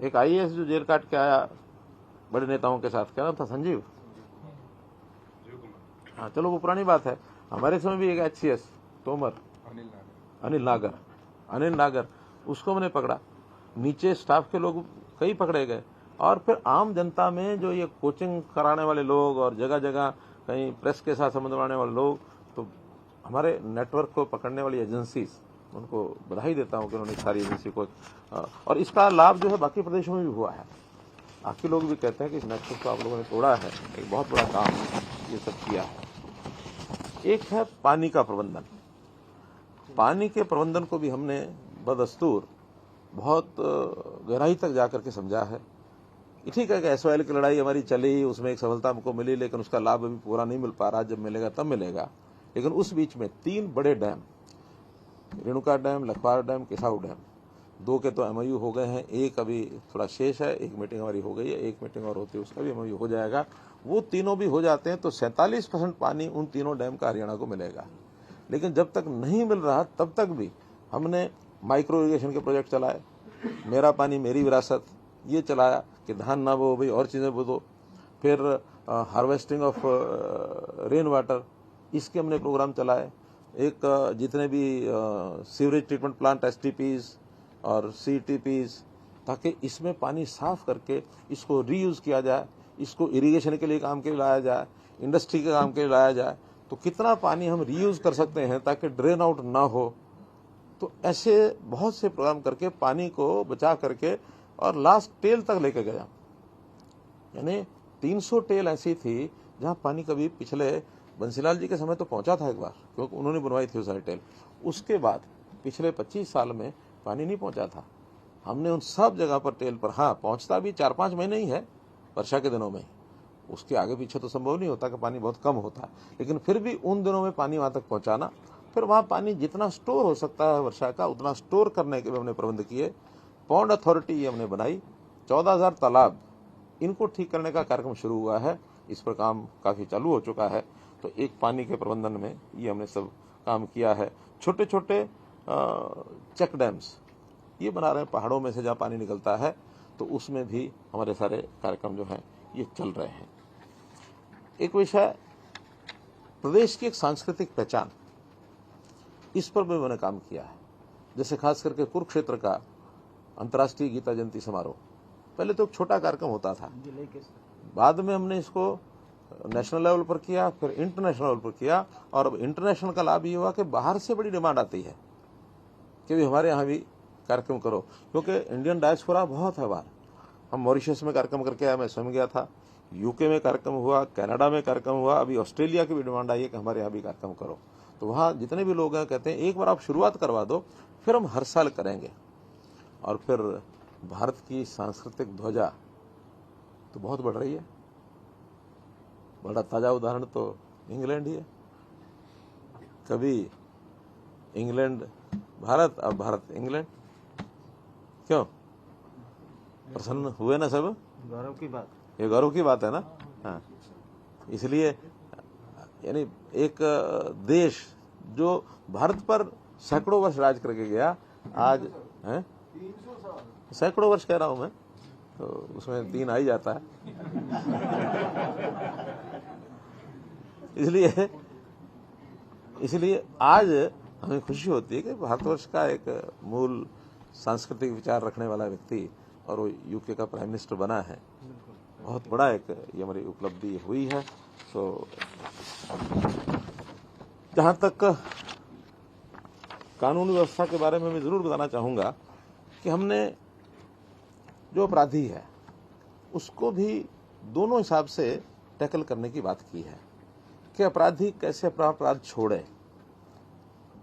एक IAS जो जेल काट के आया बड़े नेताओं के साथ, क्या नाम था, संजीव, हाँ चलो वो पुरानी बात है। हमारे समय भी एक HCS तोमर, अनिल नागर, उसको मैंने पकड़ा। नीचे स्टाफ के लोग कई पकड़े गए। और फिर आम जनता में जो ये कोचिंग कराने वाले लोग और जगह जगह कहीं प्रेस के साथ संबंध बनाने वाले लोग, तो हमारे नेटवर्क को पकड़ने वाली एजेंसीज, उनको बधाई देता हूं कि उन्होंने सारी एजेंसी को, और इसका लाभ जो है बाकी प्रदेशों में भी हुआ है। बाकी लोग भी कहते हैं कि इस नेटवर्क को आप लोगों ने तोड़ा है, एक बहुत बड़ा काम ये सब किया है। एक है पानी का प्रबंधन। पानी के प्रबंधन को भी हमने बदस्तूर बहुत गहराई तक जाकर के समझा है। ठीक है कि SYL की लड़ाई हमारी चली, उसमें एक सफलता हमको मिली, लेकिन उसका लाभ अभी पूरा नहीं मिल पा रहा, जब मिलेगा तब मिलेगा। लेकिन उस बीच में 3 बड़े dam, Renuka dam, Lakhwar dam, Kisau dam, 2 के तो MOU हो गए हैं, एक अभी थोड़ा शेष है, एक मीटिंग हमारी हो गई है, एक मीटिंग और होती है उसका भी MOU हो जाएगा। वो तीनों भी हो जाते हैं तो 47% पानी उन तीनों डैम का हरियाणा को मिलेगा। लेकिन जब तक नहीं मिल रहा तब तक भी हमने माइक्रो इरिगेशन के प्रोजेक्ट चलाए, मेरा पानी मेरी विरासत ये चलाया कि धान ना बो भाई और चीजें बो दो। फिर हार्वेस्टिंग ऑफ रेन वाटर, इसके हमने प्रोग्राम चलाए। एक जितने भी सीवरेज ट्रीटमेंट प्लांट STPs और CTPs, ताकि इसमें पानी साफ करके इसको रीयूज किया जाए, इसको इरिगेशन के लिए काम के लिए लाया जाए, इंडस्ट्री के काम के लिए लाया जाए। तो कितना पानी हम रीयूज कर सकते हैं ताकि ड्रेन आउट ना हो। तो ऐसे बहुत से प्रोग्राम करके पानी को बचा करके और लास्ट टेल तक लेके गया। यानी 300 टेल ऐसी थी जहां पानी कभी पिछले बंसीलाल जी के समय तो पहुंचा था एक बार, क्योंकि उन्होंने बनवाई थी वो सारी टेल। उसके बाद पिछले 25 साल में पानी नहीं पहुंचा था। हमने उन सब जगह पर टेल पर, हाँ पहुंचता भी 4-5 महीने ही है वर्षा के दिनों में, उसके आगे पीछे तो संभव नहीं होता कि पानी बहुत कम होता है। लेकिन फिर भी उन दिनों में पानी वहां तक पहुंचाना, फिर वहां पानी जितना स्टोर हो सकता है वर्षा का उतना स्टोर करने के भी हमने प्रबंध किए। पौंड अथॉरिटी ये हमने बनाई, 14,000 तालाब, इनको ठीक करने का कार्यक्रम शुरू हुआ है। इस पर काम काफी चालू हो चुका है। तो एक पानी के प्रबंधन में ये हमने सब काम किया है। छोटे छोटे चेक डैम्स ये बना रहे हैं पहाड़ों में से जहाँ पानी निकलता है, तो उसमें भी हमारे सारे कार्यक्रम जो हैं ये चल रहे हैं। एक विषय प्रदेश की एक सांस्कृतिक पहचान, इस पर भी मैंने काम किया है। जैसे खास करके कुरुक्षेत्र का अंतर्राष्ट्रीय गीता जयंती समारोह, पहले तो एक छोटा कार्यक्रम होता था, बाद में हमने इसको नेशनल लेवल पर किया, फिर इंटरनेशनल लेवल पर किया, और अब इंटरनेशनल का लाभ ये हुआ कि बाहर से बड़ी डिमांड आती है कि भी हमारे यहाँ भी कार्यक्रम करो, क्योंकि इंडियन डायस्पोरा बहुत है बाहर। हम मॉरिशस में कार्यक्रम करके आए, मैं स्वयं गया था, यूके में कार्यक्रम हुआ, कनाडा में कार्यक्रम हुआ, अभी ऑस्ट्रेलिया की भी डिमांड आई है कि हमारे यहाँ भी कार्यक्रम करो। तो वहाँ जितने भी लोग हैं कहते हैं एक बार आप शुरुआत करवा दो, फिर हम हर साल करेंगे। और फिर भारत की सांस्कृतिक ध्वजा तो बहुत बढ़ रही है। बड़ा ताजा उदाहरण तो इंग्लैंड ही है। कभी इंग्लैंड भारत, अब भारत इंग्लैंड। क्यों प्रसन्न हुए ना सब? गौरव की बात। ये गौरव की बात है ना। हाँ, इसलिए यानी एक देश जो भारत पर सैकड़ों वर्ष राज करके गया, आज है सैकड़ों वर्ष कह रहा हूं मैं, तो उसमें 3 आ ही जाता है। इसलिए आज हमें खुशी होती है कि भारतवर्ष का एक मूल सांस्कृतिक विचार रखने वाला व्यक्ति और वो यूके का प्राइम मिनिस्टर बना है। बहुत बड़ा एक ये हमारी उपलब्धि हुई है। तो जहां तक कानून व्यवस्था के बारे में मैं जरूर बताना चाहूंगा कि हमने जो अपराधी है उसको भी दोनों हिसाब से टैकल करने की बात की है कि अपराधी कैसे अपराध छोड़े।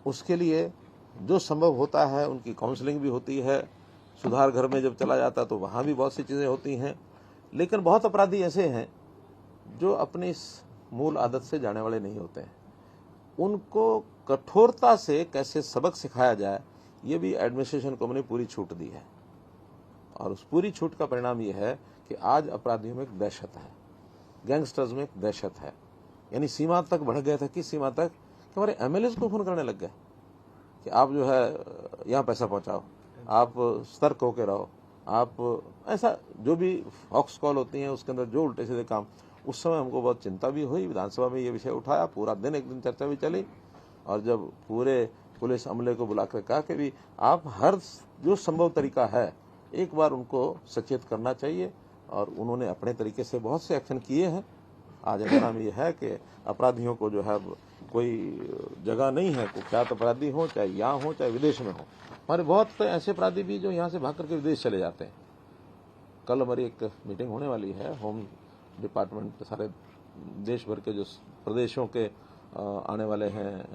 उसके लिए जो संभव होता है उनकी काउंसलिंग भी होती है, सुधार घर में जब चला जाता है तो वहां भी बहुत सी चीजें होती हैं। लेकिन बहुत अपराधी ऐसे हैं जो अपनी इस मूल आदत से जाने वाले नहीं होते हैं। उनको कठोरता से कैसे सबक सिखाया जाए, ये भी एडमिनिस्ट्रेशन को हमने पूरी छूट दी है। और उस पूरी छूट का परिणाम यह है कि आज अपराधियों में एक दहशत है, गैंगस्टर्स में एक दहशत है। यानी सीमा तक बढ़ गए थे। किस सीमा तक कि हमारे एमएलए को फोन करने लग गए कि आप जो है यहाँ पैसा पहुंचाओ, आप सतर्क होकर रहो, आप ऐसा जो भी हॉक्स कॉल होती हैं उसके अंदर जो उल्टे सीधे काम। उस समय हमको बहुत चिंता भी हुई, विधानसभा में ये विषय उठाया, पूरा दिन एक दिन चर्चा भी चली। और जब पूरे पुलिस अमले को बुलाकर कहा कि भी आप हर जो संभव तरीका है एक बार उनको सचेत करना चाहिए, और उन्होंने अपने तरीके से बहुत से एक्शन किए हैं। आज परिणाम ये है कि अपराधियों को जो है कोई जगह नहीं है, कुख्यात अपराधी हो चाहे यहाँ हो चाहे विदेश में हो। हमारे बहुत ऐसे अपराधी भी जो यहाँ से भाग करके विदेश चले जाते हैं। कल हमारी एक मीटिंग होने वाली है, होम डिपार्टमेंट सारे देश भर के जो प्रदेशों के आने वाले हैं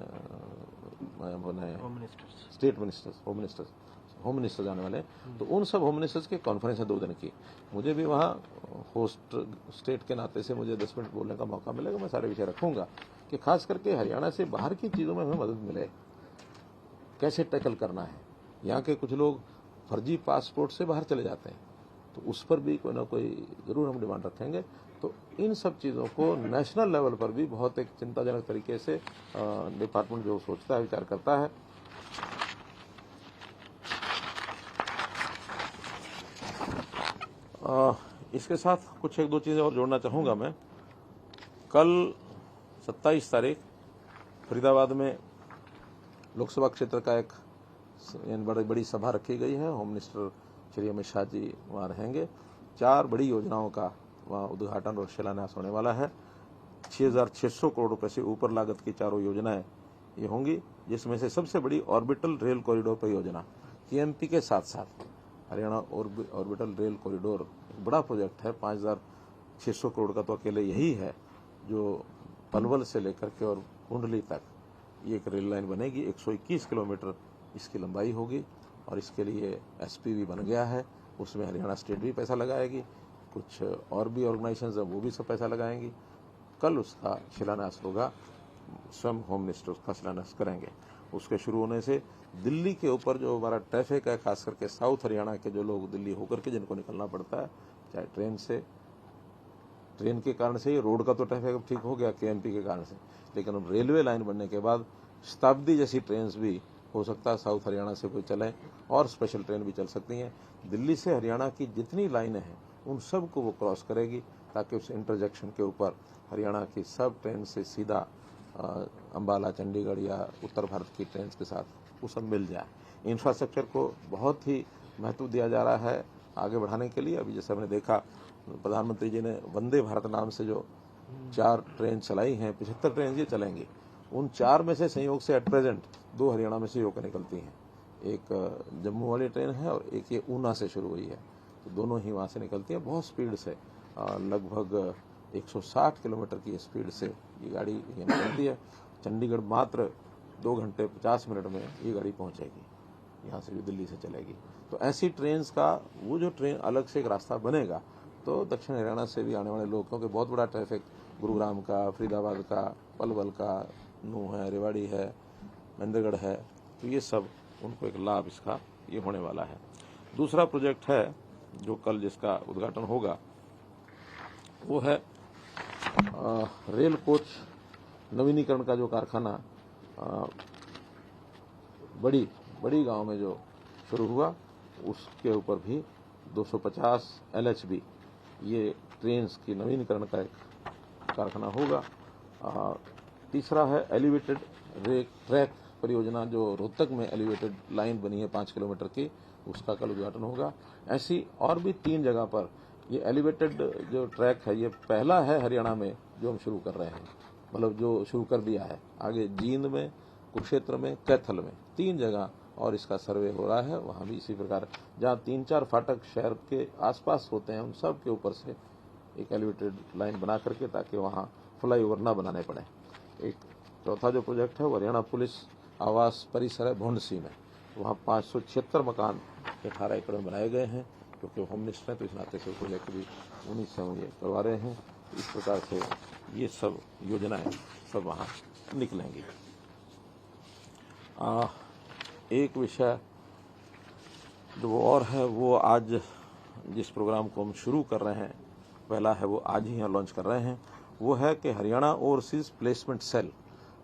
स्टेट मिनिस्टर्स, होम मिनिस्टर्स आने वाले हैं। तो उन सब होम मिनिस्टर्स की कॉन्फ्रेंस है 2 दिन की। मुझे भी वहाँ होस्ट स्टेट के नाते से मुझे 10 मिनट बोलने का मौका मिलेगा। मैं सारे विषय रखूंगा कि खास करके हरियाणा से बाहर की चीज़ों में हमें मदद मिले, कैसे टैकल करना है। यहाँ के कुछ लोग फर्जी पासपोर्ट से बाहर चले जाते हैं, तो उस पर भी कोई ना कोई जरूर हम डिमांड रखेंगे। तो इन सब चीज़ों को नेशनल लेवल पर भी बहुत एक चिंताजनक तरीके से डिपार्टमेंट जो सोचता है, विचार करता है। इसके साथ कुछ 1-2 चीज़ें और जोड़ना चाहूँगा मैं। कल 27 तारीख फरीदाबाद में लोकसभा क्षेत्र का एक बड़ी सभा रखी गई है। होम मिनिस्टर श्री अमित शाह जी वहाँ रहेंगे। 4 बड़ी योजनाओं का वहाँ उद्घाटन और शिलान्यास होने वाला है। 6,600 करोड़ रुपए से ऊपर लागत की 4 योजनाएं ये होंगी, जिसमें से सबसे बड़ी ऑर्बिटल रेल कॉरिडोर परियोजना केएमपी के साथ साथ हरियाणा ऑर्बिटल रेल कॉरिडोर बड़ा प्रोजेक्ट है। 5,600 करोड़ का तो अकेले यही है, जो पलवल से लेकर के और कुंडली तक ये एक रेल लाइन बनेगी। 121 किलोमीटर इसकी लंबाई होगी, और इसके लिए एसपीवी बन गया है। उसमें हरियाणा स्टेट भी पैसा लगाएगी, कुछ और भी ऑर्गेनाइजेशंस हैं वो भी सब पैसा लगाएंगी। कल उसका शिलान्यास होगा, स्वयं होम मिनिस्टर उसका शिलान्यास करेंगे। उसके शुरू होने से दिल्ली के ऊपर जो हमारा ट्रैफिक है, खास करके साउथ हरियाणा के जो लोग दिल्ली होकर के जिनको निकलना पड़ता है, चाहे ट्रेन के कारण से, रोड का तो ट्रैफिक अब ठीक हो गया केएमपी के कारण से, लेकिन अब रेलवे लाइन बनने के बाद शताब्दी जैसी ट्रेन भी हो सकता है साउथ हरियाणा से कोई चले, और स्पेशल ट्रेन भी चल सकती हैं। दिल्ली से हरियाणा की जितनी लाइनें हैं उन सब को वो क्रॉस करेगी, ताकि उस इंटरजेक्शन के ऊपर हरियाणा की सब ट्रेन से सीधा अंबाला, चंडीगढ़ या उत्तर भारत की ट्रेन के साथ वो सब मिल जाए। इंफ्रास्ट्रक्चर को बहुत ही महत्व दिया जा रहा है आगे बढ़ाने के लिए। अभी जैसे हमने देखा प्रधानमंत्री जी ने वंदे भारत नाम से जो 4 ट्रेन चलाई हैं, 75 ट्रेन ये चलेंगी। उन 4 में से संयोग से एट प्रेजेंट 2 हरियाणा में से होकर निकलती हैं। एक जम्मू वाली ट्रेन है और एक ये ऊना से शुरू हुई है, तो दोनों ही वहाँ से निकलती हैं बहुत स्पीड से। लगभग 160 किलोमीटर की स्पीड से ये गाड़ी ये निकलती है। चंडीगढ़ मात्र 2 घंटे 50 मिनट में ये गाड़ी पहुँचेगी, यहाँ से भी दिल्ली से चलेगी। तो ऐसी ट्रेन का वो जो ट्रेन अलग से एक रास्ता बनेगा तो दक्षिण हरियाणा से भी आने वाले लोग, क्योंकि बहुत बड़ा ट्रैफिक गुरुग्राम का, फरीदाबाद का, पलवल का, नूह है, रेवाड़ी है, महेंद्रगढ़ है, तो ये सब उनको एक लाभ इसका ये होने वाला है। दूसरा प्रोजेक्ट है जो कल जिसका उद्घाटन होगा वो है रेल कोच नवीनीकरण का जो कारखाना बड़ी गांव में जो शुरू हुआ, उसके ऊपर भी 250 LHB ये ट्रेन्स की नवीनीकरण का एक कारखाना होगा। तीसरा है एलिवेटेड ट्रैक परियोजना, जो रोहतक में एलिवेटेड लाइन बनी है 5 किलोमीटर की, उसका कल उद्घाटन होगा। ऐसी और भी 3 जगह पर ये एलिवेटेड जो ट्रैक है, ये पहला है हरियाणा में जो हम शुरू कर रहे हैं, मतलब जो शुरू कर दिया है। आगे जींद में, कुरुक्षेत्र में, कैथल में 3 जगह और इसका सर्वे हो रहा है। वहाँ भी इसी प्रकार जहाँ 3-4 फाटक शहर के आसपास होते हैं, उन सब के ऊपर से एक एलिवेटेड लाइन बना करके, ताकि वहाँ फ्लाईओवर ना बनाने पड़े। एक चौथा जो प्रोजेक्ट है वो हरियाणा पुलिस आवास परिसर है भोंडसी में, वहाँ 576 मकान 18 एकड़ में बनाए गए हैं, क्योंकि होम मिनिस्टर हैं तो इस नाते से उसको लेकर भी उन्हीं से हम ये करवा रहे हैं। इस प्रकार से ये सब योजनाएं सब वहाँ निकलेंगी। एक विषय जो और है वो आज जिस प्रोग्राम को हम शुरू कर रहे हैं, पहला है वो आज ही यहाँ लॉन्च कर रहे हैं, वो है कि हरियाणा ओवरसीज प्लेसमेंट सेल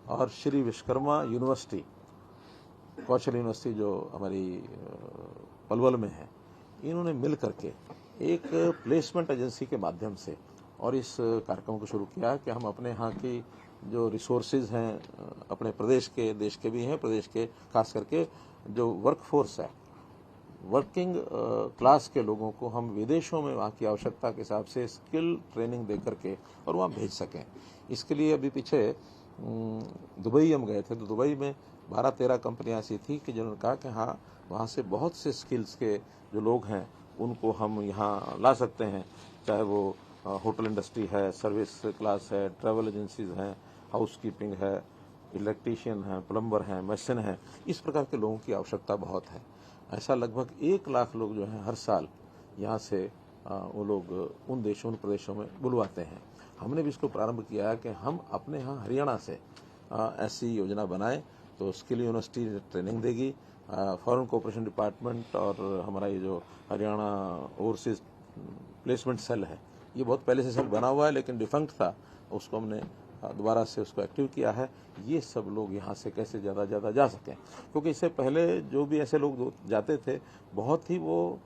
और श्री विश्वकर्मा यूनिवर्सिटी, कौशल यूनिवर्सिटी जो हमारी पलवल में है, इन्होंने मिल करके एक प्लेसमेंट एजेंसी के माध्यम से और इस कार्यक्रम को शुरू किया है कि हम अपने यहाँ की जो रिसोर्सेज हैं, अपने प्रदेश के, देश के भी हैं, प्रदेश के खास करके जो वर्कफोर्स है, वर्किंग क्लास के लोगों को हम विदेशों में वहाँ की आवश्यकता के हिसाब से स्किल ट्रेनिंग दे करके और वहाँ भेज सकें। इसके लिए अभी पीछे दुबई हम गए थे, तो दुबई में 12-13 कंपनियाँ ऐसी थी कि जिन्होंने कहा कि हाँ, वहाँ से बहुत से स्किल्स के जो लोग हैं उनको हम यहाँ ला सकते हैं, चाहे वो होटल इंडस्ट्री है, सर्विस क्लास है, ट्रैवल एजेंसीज हैं, हाउसकीपिंग है, इलेक्ट्रीशियन है, प्लम्बर हैं, मशीन हैं, इस प्रकार के लोगों की आवश्यकता बहुत है। ऐसा लगभग 1 लाख लोग जो हैं हर साल यहाँ से वो लोग उन देशों, उन प्रदेशों में बुलवाते हैं। हमने भी इसको प्रारंभ किया है कि हम अपने यहाँ हरियाणा से ऐसी योजना बनाएं, तो स्किल यूनिवर्सिटी ट्रेनिंग देगी, फॉरेन कोऑपरेशन डिपार्टमेंट और हमारा ये जो हरियाणा ओवरसीज प्लेसमेंट सेल है, ये बहुत पहले से सेल बना हुआ है लेकिन डिफंक्ट था, उसको हमने दोबारा से उसको एक्टिव किया है। ये सब लोग यहाँ से कैसे ज़्यादा ज़्यादा जा सकें, क्योंकि इससे पहले जो भी ऐसे लोग जाते थे बहुत ही वो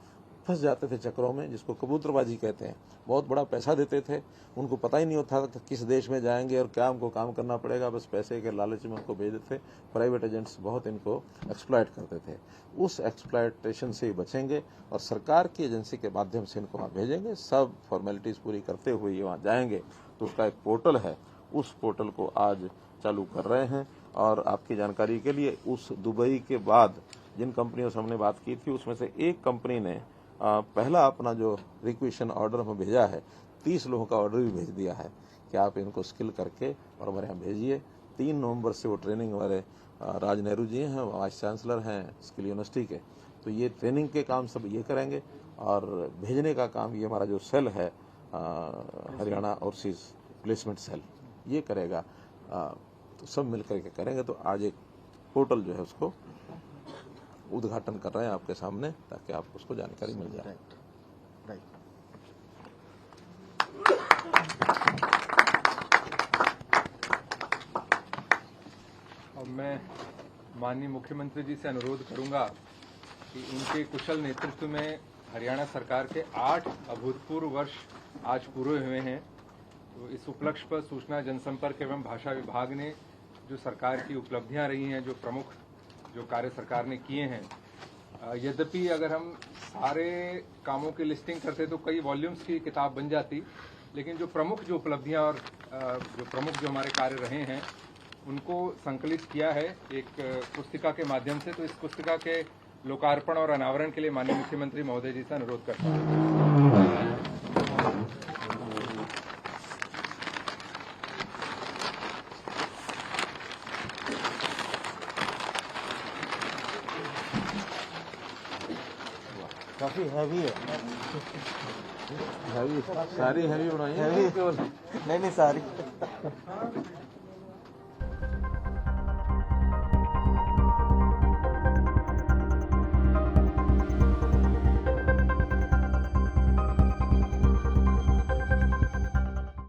फंस जाते थे चक्रों में, जिसको कबूतरबाजी कहते हैं। बहुत बड़ा पैसा देते थे, उनको पता ही नहीं होता कि किस देश में जाएंगे और क्या उनको काम करना पड़ेगा, बस पैसे के लालच में उनको भेज देते। प्राइवेट एजेंट्स बहुत इनको एक्सप्लॉइट करते थे। उस एक्सप्लॉइटेशन से ही बचेंगे और सरकार की एजेंसी के माध्यम से इनको वहाँ भेजेंगे। सब फॉर्मेलिटीज़ पूरी करते हुए ये वहाँ जाएंगे, तो उसका एक पोर्टल है, उस पोर्टल को आज चालू कर रहे हैं। और आपकी जानकारी के लिए, उस दुबई के बाद जिन कंपनियों से हमने बात की थी, उसमें से एक कंपनी ने पहला अपना जो रिक्वेशन ऑर्डर हमें भेजा है, 30 लोगों का ऑर्डर भी भेज दिया है कि आप इनको स्किल करके और हमारे यहाँ भेजिए। 3 नवंबर से वो ट्रेनिंग हमारे राज नेहरू जी हैं, वाइस चांसलर हैं स्किल यूनिवर्सिटी के, तो ये ट्रेनिंग के काम सब ये करेंगे और भेजने का काम ये हमारा जो सेल है हरियाणा ओवरसीज प्लेसमेंट सेल ये करेगा। तो सब मिल करके करेंगे। तो आज एक पोर्टल जो है उसको उद्घाटन कर रहे हैं आपके सामने, ताकि आपको उसको जानकारी मिल जाए। अब मैं माननीय मुख्यमंत्री जी से अनुरोध करूंगा कि उनके कुशल नेतृत्व में हरियाणा सरकार के 8 अभूतपूर्व वर्ष आज पूरे हुए हैं। तो इस उपलक्ष्य पर सूचना जनसंपर्क एवं भाषा विभाग ने जो सरकार की उपलब्धियां रही हैं, जो प्रमुख जो कार्य सरकार ने किए हैं, यद्यपि अगर हम सारे कामों की लिस्टिंग करते तो कई वॉल्यूम्स की किताब बन जाती, लेकिन जो प्रमुख जो उपलब्धियां और जो प्रमुख जो हमारे कार्य रहे हैं उनको संकलित किया है एक पुस्तिका के माध्यम से। तो इस पुस्तिका के लोकार्पण और अनावरण के लिए माननीय मुख्यमंत्री महोदय जी से अनुरोध करता हूं। काफी हैवी है। हैवी, सारी हैवी बनाई है हैवी केवल नहीं सारी